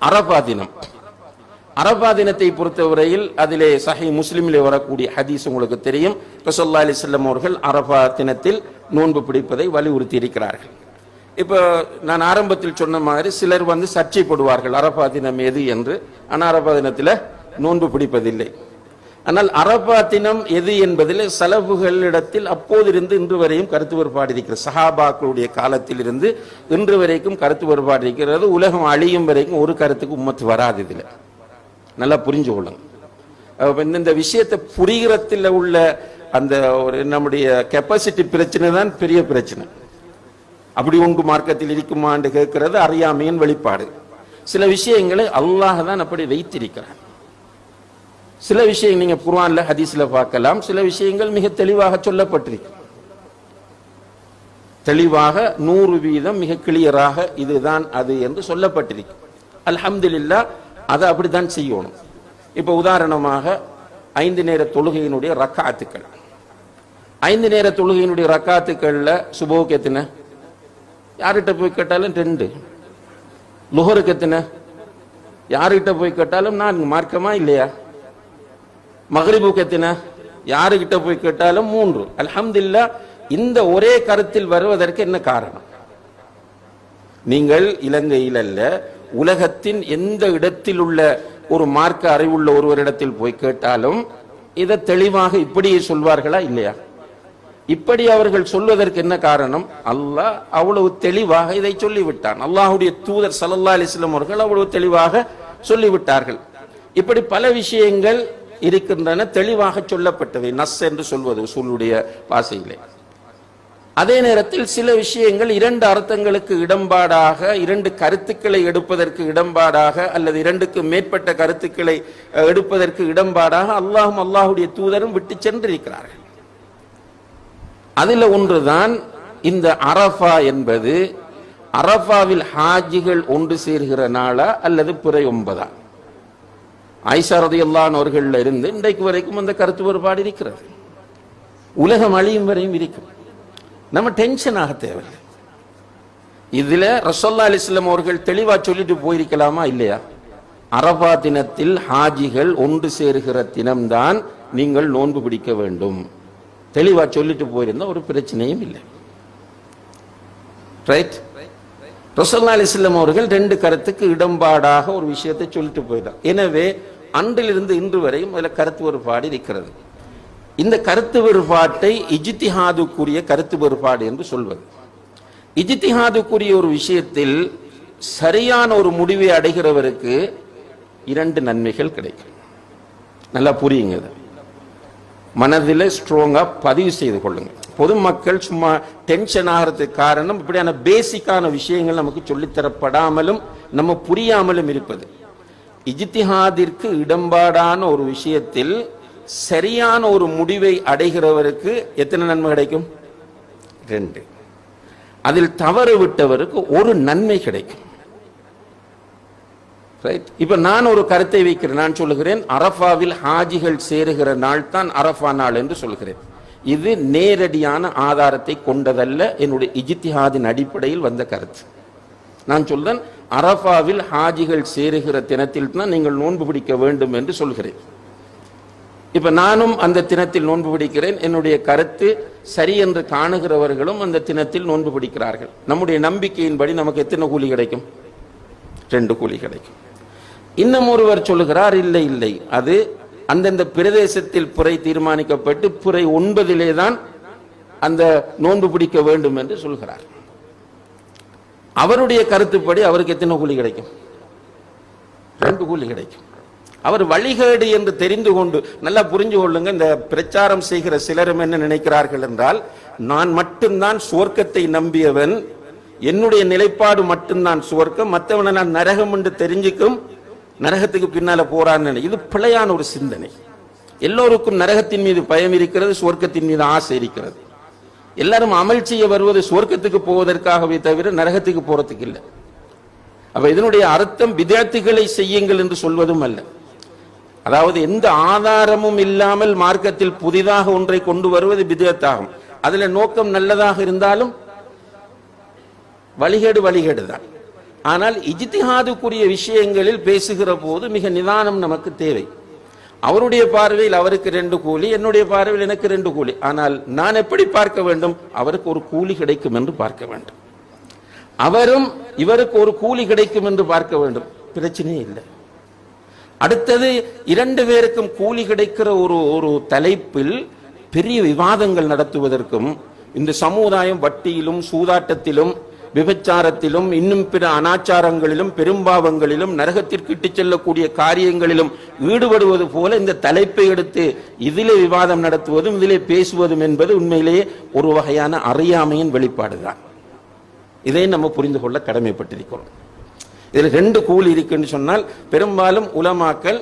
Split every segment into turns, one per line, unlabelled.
அரபா தினம். அரபா தினத்தை பொறுத்தவரையில் அதிலே சஹீஹ் முஸ்லிமிலே வரக்கூடிய ஹதீஸ் உங்களுக்கு தெரியும். ரசூலுல்லாஹி அலைஹி வஸல்லம் அவர்கள் அரபா தினத்தில் நோன்பு பிடிப்பதை வலியுறுத்தி இருக்கிறார்கள். இப்போ நான் ஆரம்பத்தில் சொன்ன மாதிரி சிலர் சர்ச்சைப்படுவார்கள் அரபா தினம் எது என்று. ஆனால் அரபா தினத்தில் நோன்பு பிடிப்பதில்லை. ஆனால் அரபா தினம் எது என்பதில் சலபுகளிடத்தில் அப்போதிருந்து இன்று வரையும் கருத்து வேறுபாடு இருக்கிறது. சஹாபாக்களுடைய காலத்தில் இருந்து இன்று வரைக்கும் கருத்து வேறுபாடு இருக்கிறது. உலகம் அழியும் வரைக்கும் ஒரு கருத்துக்கு உம்மத்து வராது. இதில் நல்லா புரிஞ்சு கொள்ளுங்க. இந்த விஷயத்தை புரிகிறத்தில் உள்ள அந்த ஒரு நம்முடைய கெப்பாசிட்டி பிரச்சனை தான் பெரிய பிரச்சனை. அப்படி ஒன்று மார்க்கத்தில் இருக்குமான்னு கேட்கிறது அறியாமையின் வெளிப்பாடு. சில விஷயங்களை அல்லாஹ் தான் அப்படி வைத்திருக்கிறார். சில விஷயங்கள் நீங்க குர்ஆன்ல ஹதீஸ்ல பார்க்கலாம். சில விஷயங்கள் மிக தெளிவாக சொல்லப்பட்டிருக்கு. தெளிவாக 100% மிக கிளியராக இதுதான் அது என்று சொல்லப்பட்டிருக்கு. அல்ஹம்துலில்லாஹ் அதை அப்படித்தான் செய்யணும். இப்ப உதாரணமாக 5 நேர தொழுகையினுடைய ரக்காத்துக்கள். 5 நேர தொழுகையினுடைய ரக்காத்துக்கள்ல சுபஹுக்கு எத்தனை? யார்கிட்ட போய் கேட்டாலும் 2. லுஹருக்கு எத்தனை? யார்கிட்ட போய் கேட்டாலும் 4. மார்க்கமா இல்லையா? மக்ரிபுக்கு எத்தனை? யாருகிட்ட போய் கேட்டாலும் 3. அல்ஹம்துலில்லாஹ் இந்த ஒரே கருத்தில் வருவதற்கு என்ன காரணம்? நீங்கள் இலங்கையில் அல்ல, உலகத்தின் எந்த இடத்தில் உள்ள ஒரு மார்க்க அறிவுள்ள ஒருவரிடத்தில் போய் கேட்டாலும் இதை தெளிவாக இப்படியே சொல்வார்களா இல்லையா? இப்படி அவர்கள் சொல்வதற்கு என்ன காரணம்? அல்லாஹ் அவ்வளவு தெளிவாக இதை சொல்லிவிட்டான். அல்லாஹ்வுடைய தூதர் ஸல்லல்லாஹு அலைஹி வஸல்லம் அவர்கள் அவ்வளவு தெளிவாக சொல்லிவிட்டார்கள். இப்படி பல விஷயங்கள் இருக்கின்றன, தெளிவாக சொல்லப்பட்டவை, நஸ் என்று சொல்வது உசூலுடைய பாசையிலே. அதே நேரத்தில் சில விஷயங்கள் 2 அர்த்தங்களுக்கு இடம்பாடாக, 2 கருத்துக்களை எடுப்பதற்கு இடம்பாடாக, அல்லது 2க்கு மேற்பட்ட கருத்துக்களை எடுப்பதற்கு இடம்பாடாக அல்லாஹும் அல்லாஹுடைய தூதரும் விட்டு சென்றிருக்கிறார்கள். அதில் ஒன்றுதான் இந்த அரஃபா என்பது. அரஃபாவில் ஹாஜிகள் ஒன்று சேர்கிற நாளா அல்லது பிறை 9ஆ? ஆயிஷா ரலியல்லாஹு அன்ஹா அவர்கள் இருந்து இன்றைக்கு வரைக்கும் அந்த கருத்து வேறுபாடு இருக்கிறது. உலகம் அழியும் வரையும் இருக்கும். நம்ம டென்ஷன் ஆக தேவையில்லை. இதுல ரசூலுல்லாஹி அலைஹி வஸல்லம் அவர்கள் தெளிவா சொல்லிட்டு போயிருக்கலாமா இல்லையா? அரஃபா தினத்தில் ஹாஜிகள் ஒன்று சேருகிற தினம்தான் நீங்கள் நோன்பு பிடிக்க வேண்டும். தெளிவா சொல்லிட்டு போயிருந்தா ஒரு பிரச்சனையும் இல்லை. ரைட்? ரசூலுல்லாஹி அலைஹி வஸல்லம் அவர்கள் 2 கருத்துக்கு இடம்பாடாக ஒரு விஷயத்தை சொல்லிட்டு போயிட்டார். எனவே அன்றிலிருந்து இன்று வரையும் அதில் கருத்து வேறுபாடு இருக்கிறது. இந்த கருத்து வேறுபாட்டை இஜ்திஹாதுக்குரிய கருத்து வேறுபாடு என்று சொல்வது. இஜ்திஹாதுக்குரிய ஒரு விஷயத்தில் சரியான ஒரு முடிவை அடைகிறவருக்கு 2 நன்மைகள் கிடைக்கும். நல்லா புரியுங்க. மனதில் ஸ்ட்ராங்கா பதிவு செய்து கொள்ளுங்க. பொதுமக்கள் சும்மா டென்ஷன் ஆகிறதுக்கு காரணம் இப்படியான பேசிக்கான விஷயங்கள் நமக்கு சொல்லித்தரப்படாமலும் நம்ம புரியாமலும் இருப்பது. இஜ்திஹாதிற்கு இடம்பாடான ஒரு விஷயத்தில் சரியான ஒரு முடிவை அடைகிறவருக்கு எத்தனை நன்மை கிடைக்கும்? 2. அதில் தவறு விட்டவருக்கு 1 நன்மை கிடைக்கும். இப்ப நான் ஒரு கருத்தை வைக்கிறேன். நான் சொல்லுகிறேன் அரஃபாவில் ஹாஜிகள் சேருகிற நாள் தான் அரஃபா நாள் என்று சொல்கிறேன். இது நேரடியான ஆதாரத்தை கொண்டதல்ல, என்னுடைய இஜ்திஹாதின் அடிப்படையில் வந்த கருத்து. நான் சொல்றேன் அரஃபாவில் ஹாஜிகள் சேருகிற தினத்தில் தான் நீங்கள் நோன்பு பிடிக்க வேண்டும் என்று சொல்கிறேன். இப்ப நானும் அந்த தினத்தில் நோன்பு பிடிக்கிறேன். என்னுடைய கருத்து சரி என்று காணுகிறவர்களும் அந்த தினத்தில் நோன்பு பிடிக்கிறார்கள். நம்முடைய நம்பிக்கையின்படி நமக்கு எத்தனை கூலி கிடைக்கும்? 2 கூலி கிடைக்கும். இன்னும் ஒருவர் சொல்லுகிறார் இல்லை இல்லை, அது அந்தந்த பிரதேசத்தில் பிறை தீர்மானிக்கப்பட்டு பிறை 9 தான் அந்த நோன்பு பிடிக்க வேண்டும் என்று சொல்கிறார். அவருடைய கருத்துப்படி அவருக்கு எத்தனை கூலி கிடைக்கும்? 2 கூலி கிடைக்கும். அவர் வழிகேடு என்று தெரிந்து கொண்டு, நல்லா புரிஞ்சு கொள்ளுங்க, இந்த பிரச்சாரம் செய்கிற சிலரும் என்ன நினைக்கிறார்கள் என்றால், நான் மட்டும்தான் சுவர்க்கத்தை நம்பியவன், என்னுடைய நிலைப்பாடு மட்டும்தான் சுவர்க்கம், மற்றவனை நான் நரகம் என்று தெரிஞ்சுக்கும் நரகத்துக்கு பின்னால போறான்னு. இது பிழையான ஒரு சிந்தனை. எல்லோருக்கும் நரகத்தின் மீது பயம் இருக்கிறது, சுவர்க்கத்தின் மீது ஆசை இருக்கிறது. எல்லாரும் அமல் செய்ய வருவது சுவர்க்கத்துக்கு போவதற்காகவே தவிர நரகத்துக்கு போறதுக்கு இல்லை. அப்ப இதனுடைய அர்த்தம் பிதஅத்துகளை செய்யுங்கள் என்று சொல்வதும் அல்ல. அதாவது எந்த ஆதாரமும் இல்லாமல் மார்க்கத்தில் புதிதாக ஒன்றை கொண்டு வருவது பிதஅத்தாகும். அதுல நோக்கம் நல்லதாக இருந்தாலும் வழிகேடு தான். ஆனால் இஜ்திஹாதுக்குரிய விஷயங்களில் பேசுகிற போது மிக நிதானம் நமக்கு தேவை. அவருடைய பார்வையில் அவருக்கு 2 கூலி, என்னுடைய பார்வையில் எனக்கு 2 கூலி. ஆனால் நான் எப்படி பார்க்க வேண்டும்? அவருக்கு ஒரு கூலி கிடைக்கும் என்று பார்க்க வேண்டும். அவரும் இவருக்கு ஒரு கூலி கிடைக்கும் என்று பார்க்க வேண்டும். பிரச்சனையே இல்லை. அடுத்தது 2 பேருக்கும் கூலி கிடைக்கிற ஒரு தலைப்பில் பெரிய விவாதங்கள் நடத்துவதற்கும், இந்த சமுதாயம் வட்டியிலும் சூதாட்டத்திலும் விபச்சாரத்திலும் இன்னும் பிற அனாச்சாரங்களிலும் பெரும்பாவங்களிலும் நரகத்திற்கு இட்டுச் செல்லக்கூடிய காரியங்களிலும் ஈடுபடுவது போல இந்த தலைப்பை எடுத்து இதிலே விவாதம் நடத்துவதும் இதிலே பேசுவதும் என்பது உண்மையிலேயே ஒரு வகையான அறியாமையின் வெளிப்பாடுதான். இதை நம்ம புரிந்து கொள்ள கடமைப்பட்டிருக்கிறோம். இதில் 2 கூலி இருக்குன்னு சொன்னால், பெரும்பாலும் உலமாக்கள்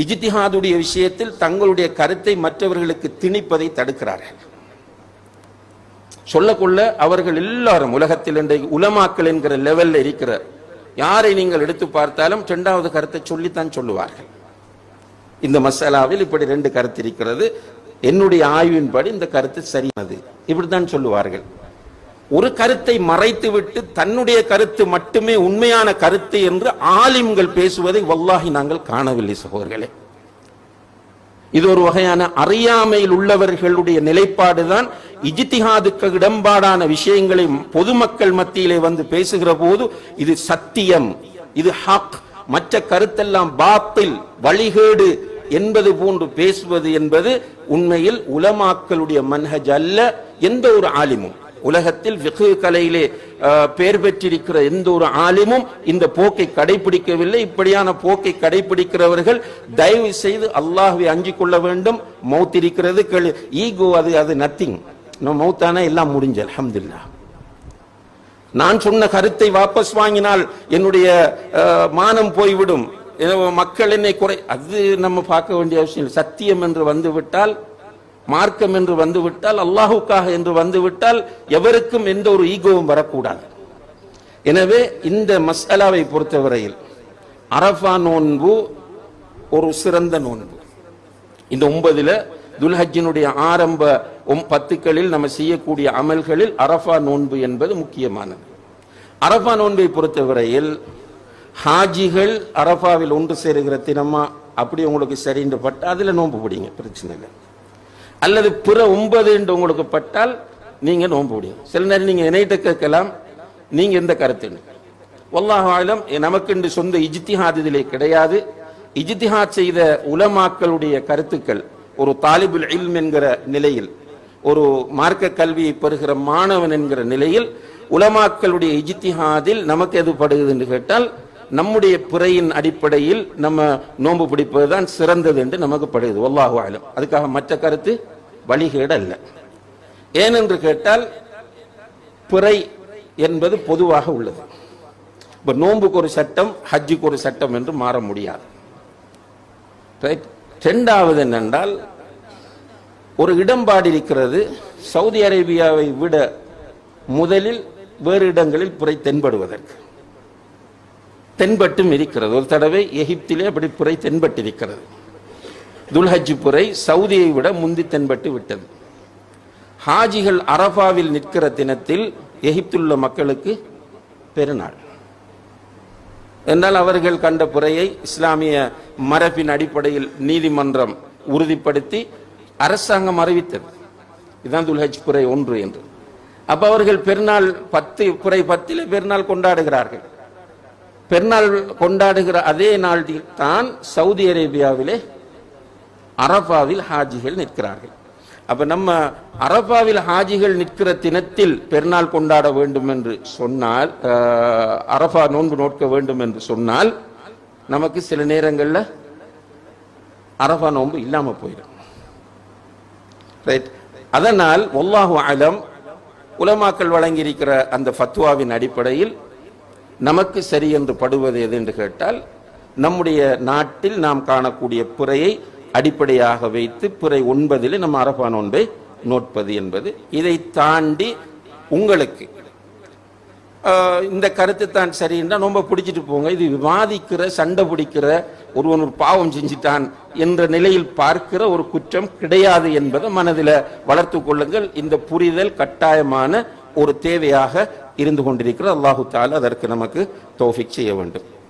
இஜ்திஹாதுடைய விஷயத்தில் தங்களுடைய கருத்தை மற்றவர்களுக்கு திணிப்பதை தடுக்கிறார்கள். சொல்லக்கொள்ள அவர்கள் எல்லாரும் உலகத்தில் இன்றைக்கு உலமாக்கள் என்கிற லெவல்ல இருக்கிற யாரை நீங்கள் எடுத்து பார்த்தாலும் 2வது கருத்தை சொல்லித்தான் சொல்லுவார்கள். இந்த மசாலாவில் இப்படி 2 கருத்து இருக்கிறது, என்னுடைய ஆய்வின்படி இந்த கருத்து சரியானது, இப்படித்தான் சொல்லுவார்கள். ஒரு கருத்தை மறைத்துவிட்டு தன்னுடைய கருத்து மட்டுமே உண்மையான கருத்து என்று ஆலிம்கள் பேசுவதை வல்லாஹி நாங்கள் காணவில்லை சகோதரர்களே. இது ஒரு வகையான அறியாமையில் உள்ளவர்களுடைய நிலைப்பாடுதான். இஜ்திஹாதுக்கு இடம்பாடான விஷயங்களை பொதுமக்கள் மத்தியிலே வந்து பேசுகிற போது இது சத்தியம், இது ஹக், மற்ற கருத்தெல்லாம் பாத்தில் வழிகேடு என்பது போன்று பேசுவது என்பது உண்மையில் உலமாக்களுடைய மன்ஹஜ் அல்ல. எந்த ஒரு ஆலிமும் உலகத்தில் ஃபிக்ஹ் கலையிலே பெயர் பெற்றிருக்கிற எந்த ஒரு ஆலிமும் இந்த போக்கை கடைபிடிக்கவில்லை. இப்படியான போக்கை கடைபிடிக்கிறவர்கள் தயவு செய்து அல்லாஹ்வை அஞ்சிக் கொள்ள வேண்டும். மௌத் இருக்கிறது, ஈகோ அது நத்திங். மௌத்தானா எல்லாம் முடிஞ்ச அல்ஹம்துலில்லாஹ். நான் சொன்ன கருத்தை வாபஸ் வாங்கினால் என்னுடைய மானம் போய்விடும், மக்கள் என்னை குறை, அது நம்ம பார்க்க வேண்டிய அவசியம். சத்தியம் என்று வந்துவிட்டால், மார்க்கம் என்று வந்துவிட்டால், அல்லாஹுக்காக என்று வந்துவிட்டால் எவருக்கும் எந்த ஒரு ஈகோவும் வரக்கூடாது. எனவே இந்த மஸ்அலாவை பொறுத்தவரையில் அரஃபா நோன்பு ஒரு சிறந்த நோன்பு. இந்த 9 துல்ஹஜ்ஜினுடைய ஆரம்ப 10களில் நம்ம செய்யக்கூடிய அமல்களில் அரஃபா நோன்பு என்பது முக்கியமானது. அரஃபா நோன்பை பொறுத்தவரையில் ஹாஜிகள் அரஃபாவில் ஒன்று சேருகிற தினமா அப்படி உங்களுக்கு சரின்னு பட்டா அதுல நோன்பு பிடிங்க, பிரச்சனை இல்லை. அல்லது பிற 9 என்று உங்களுக்கு பட்டால் நீங்க நோன்பு பிடிங்க. சில நேரம் நீங்க என்னைட்ட கேட்கலாம், நீங்க எந்த கருத்து? வல்லாஹு ஆலம், நமக்கு என்று சொந்த இஜ்திஹாத் இதிலே கிடையாது. இஜ்திஹாத் செய்த உலமாக்களுடைய கருத்துக்கள் ஒரு தாலிபுல் இல்ம் என்கிற நிலையில், ஒரு மார்க்க கல்வியை பெறுகிற மாணவன் என்கிற நிலையில் உலமாக்களுடைய இஜ்திஹாதில் நமக்கு எது படுகிறது என்று கேட்டால், நம்முடைய பிறையின் அடிப்படையில் நம்ம நோன்பு பிடிப்பதுதான் சிறந்தது என்று நமக்கு படுகிறது. வல்லாஹு ஆலம். அதுக்காக மற்ற கருத்து வழிகேடு அல்ல. ஏனென்று கேட்டால் பிறை என்பது பொதுவாக உள்ளது. இப்ப நோன்புக்கு ஒரு சட்டம், ஹஜ்ஜுக்கு ஒரு சட்டம் என்று மாற முடியாது. 2வது என்னென்றால், ஒரு இடம்பாடு இருக்கிறது. சவுதி அரேபியாவை விட முதலில் வேறு இடங்களில் புரை தென்படுவதற்கு தென்பட்டும் இருக்கிறது. ஒரு தடவை எகிப்திலே அப்படி புரை தென்பட்டிருக்கிறது. துல்ஹஜ் புரை சவுதியை விட முந்தி தென்பட்டு விட்டது. ஹாஜிகள் அரஃபாவில் நிற்கிற தினத்தில் எகிப்தில் உள்ள மக்களுக்கு பெருநாள் என்றால் அவர்கள் கண்ட புரையை இஸ்லாமிய மரபின் அடிப்படையில் நீதிமன்றம் உறுதிப்படுத்தி அரசாங்கம் அறிவித்தது. இதுதான் துல்ஹஜ் புரை 1 என்று. அப்ப அவர்கள் பெருநாள் 10 புரை 10 பெருநாள் கொண்டாடுகிறார்கள். பெருநாள் கொண்டாடுகிற அதே நாள் தான் சவுதி அரேபியாவிலே அரஃபாவில் ஹாஜிகள் நிற்கிறார்கள். அப்ப நம்ம அரஃபாவில் ஹாஜிகள் நிற்கிற தினத்தில் பெருநாள் கொண்டாட வேண்டும் என்று சொன்னால், அரஃபா நோன்பு நோக்க வேண்டும் என்று சொன்னால், நமக்கு சில நேரங்கள்ல அரஃபா நோன்பு இல்லாம போயிடும். ரைட். அதனால் வல்லாஹு அலம், உலமாக்கள் வழங்கியிருக்கிற அந்த ஃபத்வாவின் அடிப்படையில் நமக்கு சரி என்று படுவது எது என்று கேட்டால், நம்முடைய நாட்டில் நாம் காணக்கூடிய பிறையை அடிப்படையாக வைத்து பிறை 9 நம்ம அரஃபா நோன்பை நோட்பது என்பது. இதை தாண்டி உங்களுக்கு இந்த கருத்து தான் சரி என்றால் நோன்பை பிடிச்சிட்டு போங்க. இது விவாதிக்கிற, சண்டை பிடிக்கிற, ஒருவன் ஒரு பாவம் செஞ்சிட்டான் என்ற நிலையில் பார்க்கிற ஒரு குற்றம் கிடையாது என்பதை மனதில் வளர்த்து கொள்ளுங்கள். இந்த புரிதல் கட்டாயமான ஒரு தேவையாக இருந்து கொண்டிருக்கிறது. அல்லாஹு தஆலா அதற்கு நமக்கு தௌஃபீக் செய்ய வேண்டும்.